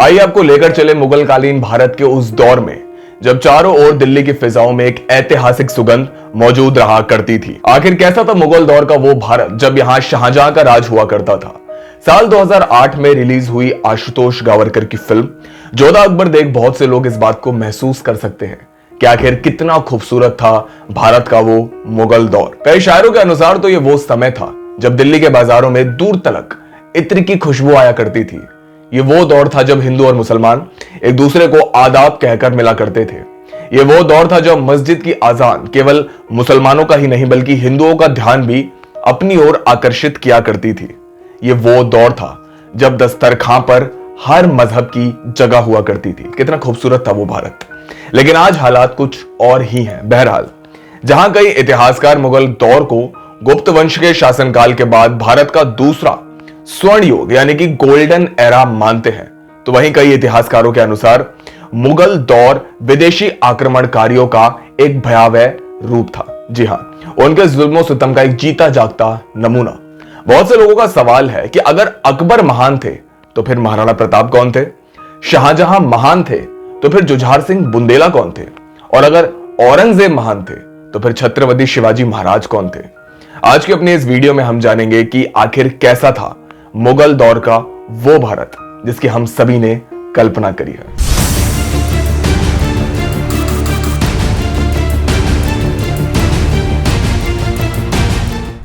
आइए आपको लेकर चले मुगल कालीन भारत के उस दौर में जब चारों ओर दिल्ली की फिजाओं में एक ऐतिहासिक सुगंध मौजूद रहा करती थी। आखिर कैसा था मुगल दौर का वो भारत जब यहाँ शाहजहां का राज हुआ करता था। साल 2008 में रिलीज हुई आशुतोष गावरकर की फिल्म जोधा अकबर देख बहुत से लोग इस बात को महसूस कर सकते हैं कि आखिर कितना खूबसूरत था भारत का वो मुगल दौर। कई शायरों के अनुसार तो ये वो समय था जब दिल्ली के बाजारों में दूर तलक इत्र की खुशबू आया करती थी। ये वो दौर था जब हिंदू और मुसलमान एक दूसरे को आदाब कहकर मिला करते थे। ये वो दौर था जब मस्जिद की आजान केवल मुसलमानों का ही नहीं बल्कि हिंदुओं का ध्यान भी अपनी ओर आकर्षित किया करती थी। ये वो दौर था जब दस्तरखां पर हर मजहब की जगह हुआ करती थी। कितना खूबसूरत था वो भारत। लेकिन आज हालात कुछ और ही हैं। बहरहाल, जहां कई इतिहासकार मुगल दौर को गुप्त वंश के शासनकाल के बाद भारत का दूसरा स्वर्ण युग यानी कि गोल्डन एरा मानते हैं, तो वहीं कई इतिहासकारों के अनुसार मुगल दौर विदेशी आक्रमणकारियों का एक भयावह रूप था। जी हां, उनके जुल्मों सितम का एक जीता जागता नमूना। बहुत से लोगों का सवाल है कि अगर अकबर महान थे तो फिर महाराणा प्रताप कौन थे? शाहजहां महान थे तो फिर जुझार सिंह बुंदेला कौन थे? और अगर औरंगजेब महान थे तो फिर छत्रपति शिवाजी महाराज कौन थे? आज की अपनी इस वीडियो में हम जानेंगे कि आखिर कैसा था मुगल दौर का वो भारत जिसकी हम सभी ने कल्पना करी है।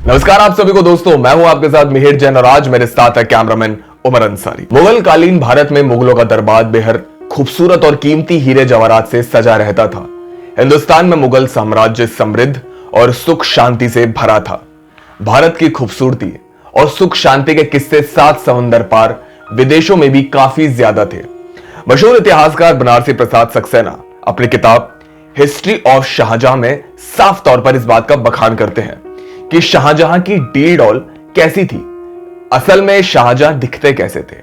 नमस्कार आप सभी को दोस्तों, मैं हूं आपके साथ मिहिर जैन और आज मेरे साथ है कैमरामैन उमर अंसारी। मुगल कालीन भारत में मुगलों का दरबार बेहद खूबसूरत और कीमती हीरे जवाहरात से सजा रहता था। हिंदुस्तान में मुगल साम्राज्य समृद्ध और सुख शांति से भरा था। भारत की खूबसूरती और सुख शांति के किस्से 7 समुंदर पार विदेशों में भी काफी ज्यादा थे। मशहूर इतिहासकार बनारसी प्रसाद सक्सेना अपनी किताब हिस्ट्री ऑफ शाहजहां में साफ तौर पर इस बात का बखान करते हैं कि शाहजहां की डील डॉल कैसी थी, असल में शाहजहां दिखते कैसे थे।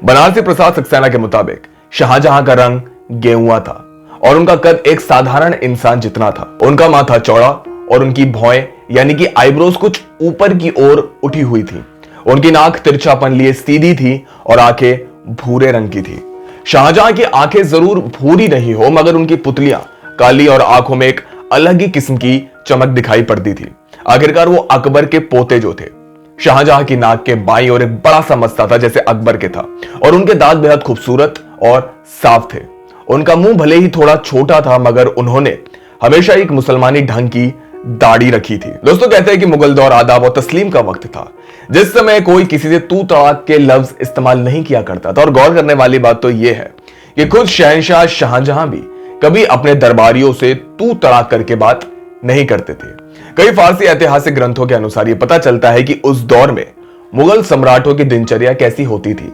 बनारसी प्रसाद सक्सेना के मुताबिक शाहजहां का रंग गेहुआ था और उनका कद एक साधारण इंसान जितना था। उनका माथा चौड़ा और उनकी भौएं यानी कि आईब्रोज कुछ ऊपर की ओर उठी हुई थी। उनकी नाक तिरछापन लिए सीधी थी और आंखें भूरे रंग की थी। शाहजहां की आंखें जरूर भूरी नहीं हो मगर उनकी पुतलियां काली और आंखों में एक अलग ही किस्म की चमक दिखाई पड़ती थी। आखिरकार वो अकबर के पोते जो थे। शाहजहां की नाक के बाईं ओर एक बड़ा सा मस्ता था जैसे अकबर के था और उनके दांत बेहद खूबसूरत और साफ थे। उनका मुंह भले ही थोड़ा छोटा था मगर उन्होंने हमेशा एक मुसलमानी ढंग की दाढ़ी रखी थी। दोस्तों कहते हैं कि मुगल दौर आदाब और तस्लीम का वक्त था जिस समय कोई किसी से तू तड़ाक के लफ्ज इस्तेमाल नहीं किया करता था। और गौर करने वाली बात तो यह है कि खुद शहंशाह शाहजहां भी कभी अपने दरबारियों से तू तड़ाक करके बात नहीं करते थे। कई फारसी ऐतिहासिक ग्रंथों के अनुसार यह पता चलता है कि उस दौर में मुगल सम्राटों की दिनचर्या कैसी होती थी।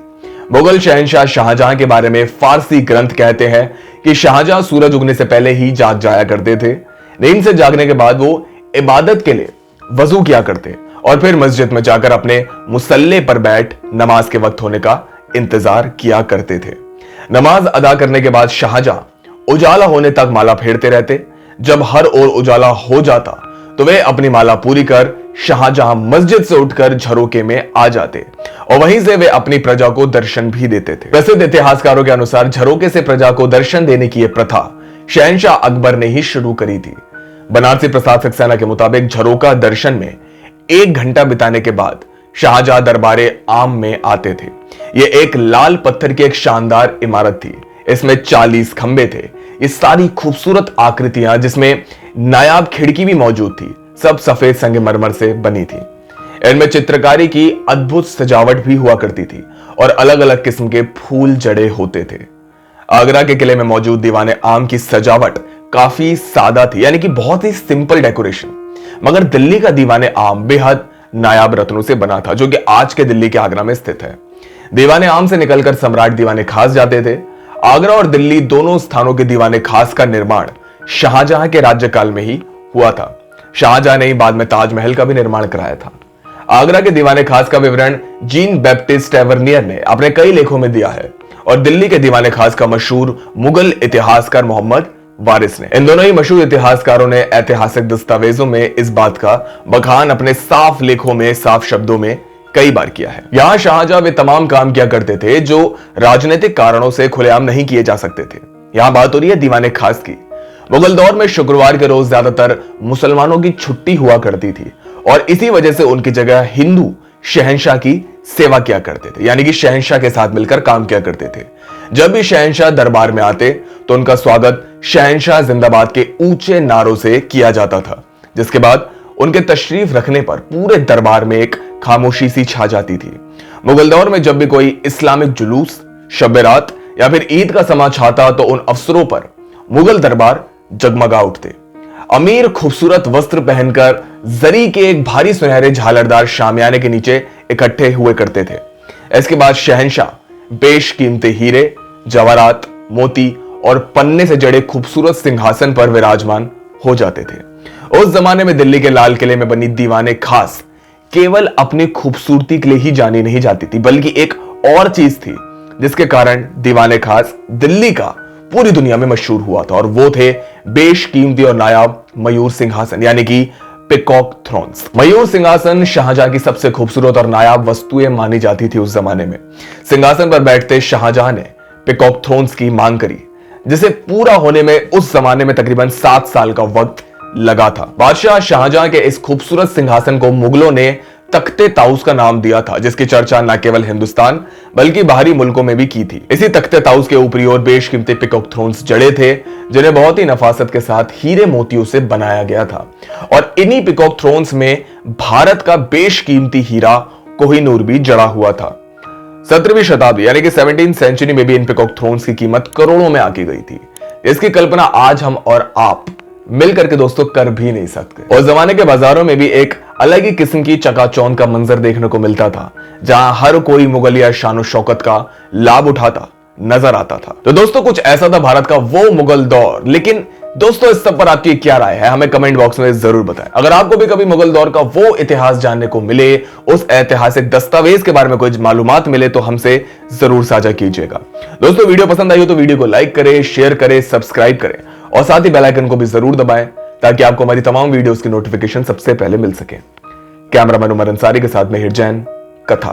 मुगल शहंशाह शाहजहां के बारे में फारसी ग्रंथ कहते हैं कि शाहजहां सूरज उगने से पहले ही जाग जाया करते थे। नींद से जागने के बाद वो इबादत के लिए वजू किया करते और फिर मस्जिद में जाकर अपने मुसल्ले पर बैठ नमाज के वक्त होने का इंतजार किया करते थे। नमाज अदा करने के बाद शाहजहां उजाला होने तक माला फेरते रहते। जब हर ओर उजाला हो जाता तो वे अपनी माला पूरी कर शाहजहां मस्जिद से उठकर झरोके में आ जाते और वहीं से वे अपनी प्रजा को दर्शन भी देते थे। प्रसिद्ध इतिहासकारों के अनुसार झरोके से प्रजा को दर्शन देने की यह प्रथा शहंशाह अकबर ने ही शुरू करी थी। बनारसी प्रसाद सक्सेना के मुताबिक झरोका दर्शन में 1 घंटा बिताने के बाद शाहजहां दरबारे आम में आते थे। यह एक लाल पत्थर की एक शानदार इमारत थी। इसमें 40 खंबे थे। ये सारी खूबसूरत आकृतियां जिसमें नायाब खिड़की भी मौजूद थी, सब सफेद संगमरमर से बनी थी। इनमें चित्रकारी की अद्भुत सजावट भी हुआ करती थी और अलग अलग किस्म के फूल जड़े होते थे। आगरा के किले में मौजूद दीवाने आम की सजावट काफी सादा थी यानी कि बहुत ही सिंपल डेकोरेशन, मगर दिल्ली का दीवाने आम बेहद नायाब रत्नों से बना था जो कि आज के दिल्ली के आगरा में स्थित है। दीवाने आम से निकलकर सम्राट दीवाने खास जाते थे। आगरा और दिल्ली दोनों स्थानों के दीवाने खास का निर्माण शाहजहां के राज्यकाल में ही हुआ था। शाहजहां ने ही बाद में ताजमहल का भी निर्माण कराया था। आगरा के दीवाने खास का विवरण जीन बैप्टिस्ट टैवर्नियर ने अपने कई लेखों में दिया है और दिल्ली के दीवाने खास का मशहूर मुगल इतिहासकार मोहम्मद वारिस ने। इन दोनों ही मशहूर इतिहासकारों ने ऐतिहासिक दस्तावेजों में इस बात का बखान अपने साफ लेखों में साफ शब्दों में कई बार किया है। यहां शाहजहां वे तमाम काम किया करते थे जो राजनीतिक कारणों से खुलेआम नहीं किए जा सकते थे। यहां बात हो रही है दीवाने खास की। मुगल दौर में शुक्रवार के रोज ज्यादातर मुसलमानों की छुट्टी हुआ करती थी और इसी वजह से उनकी जगह हिंदू शहंशाह की सेवा किया करते थे, यानी कि शहंशाह के साथ मिलकर काम किया करते थे। जब भी शहंशाह दरबार में आते तो उनका स्वागत शहंशाह जिंदाबाद के ऊंचे नारों से किया जाता था, जिसके बाद उनके तशरीफ रखने पर पूरे दरबार में एक खामोशी सी छा जाती थी। मुगल दौर में जब भी कोई इस्लामिक जुलूस, शब रात या फिर ईद का समा छाता तो उन अवसरों पर मुगल दरबार जगमगा उठते। अमीर खूबसूरत वस्त्र पहनकर जरी के एक भारी सुनहरे झालरदार शामियाने के नीचे इकट्ठे हुए करते थे। इसके बाद शहंशाह बेशकीमती हीरे, जवाहरात, मोती और पन्ने से जड़े खूबसूरत सिंहासन पर विराजमान हो जाते थे। उस जमाने में दिल्ली के लाल किले में बनी दीवाने खास केवल अपनी खूबसूरती के लिए ही जानी नहीं जाती थी, बल्कि एक और चीज थी जिसके कारण दीवाने खास दिल्ली का पूरी दुनिया में मशहूर हुआ था, और वो थे बेशकीमती और नायाब मयूर सिंहासन, यानी कि पिकॉक थ्रोन्स। मयूर सिंहासन शाहजहां की सबसे खूबसूरत और नायाब वस्तुएं मानी जाती थी उस जमाने में। सिंहासन पर बैठते शाहजहां ने पिकॉक थ्रोन्स की मांग करी, जिसे पूरा होने में उस जमाने में तकरीबन 7 साल का वक्त लगा था। बादशाह शाहजहां के इस खूबसूरत सिंहासन को मुगलों ने तख्ते ताउस का नाम दिया था, जिसकी चर्चा न केवल हिंदुस्तान बल्कि बाहरी मुल्कों में भी की थी। इसी तख्ते ताउस के ऊपरी ओर बेशकीमती पिकॉक थ्रोन्स जड़े थे, जिन्हें बहुत ही नफासत के साथ हीरे मोतियों से बनाया गया था, और इन्हीं पिकॉक थ्रोन्स में भारत का बेशकीमती हीरा कोहिनूर भी जड़ा हुआ था। 17वीं शताब्दी यानी कि 17th सेंचुरी में भी इन पिकॉक थ्रोन्स की कीमत करोड़ों में आकी गई थी। इसकी कल्पना आज हम और आप मिलकर के दोस्तों कर भी नहीं सकते। उस जमाने के बाजारों में भी एक अलग ही किस्म की चकाचौंध का मंजर देखने को मिलता था, जहां हर कोई मुगलिया शान शौकत का लाभ उठाता नजर आता था। तो दोस्तों कुछ ऐसा था भारत का वो मुगल दौर। लेकिन दोस्तों इस सब पर आपकी क्या राय है, हमें कमेंट बॉक्स में जरूर बताएं। अगर आपको भी कभी मुगल दौर का वो इतिहास जानने को मिले, उस ऐतिहासिक दस्तावेज के बारे में कोई मालूमात मिले, तो हमसे जरूर साझा कीजिएगा। दोस्तों वीडियो पसंद आई हो तो वीडियो को लाइक करें, शेयर करें, सब्सक्राइब करें और साथ ही बेल आइकन को भी जरूर दबाएं, ताकि आपको हमारी तमाम वीडियोस की नोटिफिकेशन सबसे पहले मिल सके। कैमरामैन उमर अंसारी के साथ में हिट जैन, कथा।